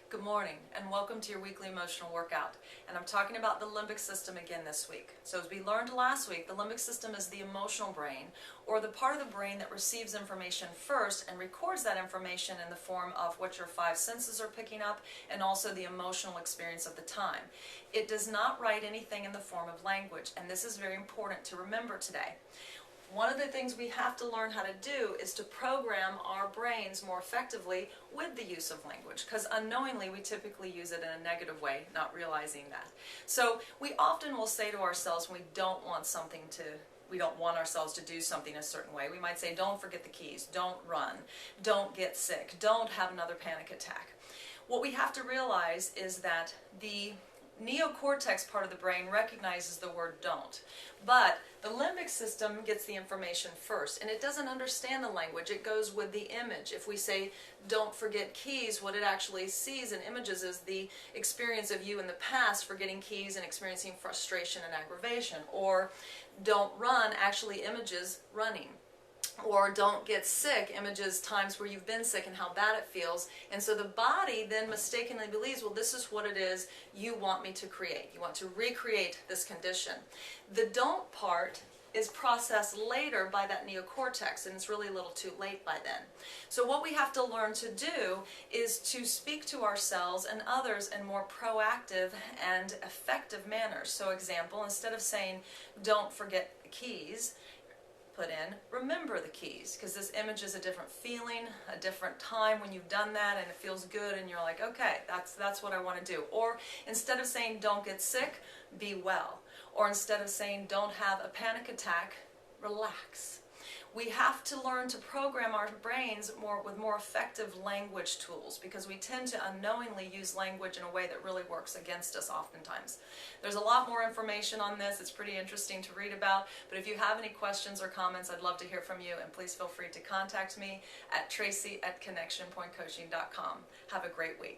Good morning and welcome to your weekly emotional workout. And I'm talking about the limbic system again this week. So as we learned last week, the limbic system is the emotional brain, or the part of the brain that receives information first and records that information in the form of what your five senses are picking up and also the emotional experience of the time. It does not write anything in the form of language, and this is very important to remember today. One of the things we have to learn how to do is to program our brains more effectively with the use of language, because unknowingly we typically use it in a negative way, not realizing that. So we often will say to ourselves when we don't want ourselves to do something a certain way. We might say, don't forget the keys, don't run, don't get sick, don't have another panic attack. What we have to realize is that the neocortex part of the brain recognizes the word don't, but the limbic system gets the information first, and it doesn't understand the language. It goes with the image. If we say don't forget keys, what it actually sees in images is the experience of you in the past forgetting keys and experiencing frustration and aggravation. Or don't run actually images running. Or don't get sick images times where you've been sick and how bad it feels. And so the body then mistakenly believes, well, this is what it is you want me to create. You want to recreate this condition. The don't part is processed later by that neocortex, and it's really a little too late by then. So what we have to learn to do is to speak to ourselves and others in more proactive and effective manners. So example, instead of saying don't forget the keys, put in remember the keys, because this image is a different feeling, a different time when you've done that, and it feels good and you're like, okay, that's what I want to do. Or instead of saying don't get sick, be well. Or instead of saying don't have a panic attack, relax. We have to learn to program our brains with more effective language tools, because we tend to unknowingly use language in a way that really works against us oftentimes. There's a lot more information on this. It's pretty interesting to read about, but if you have any questions or comments, I'd love to hear from you, and please feel free to contact me at tracy@connectionpointcoaching.com. Have a great week.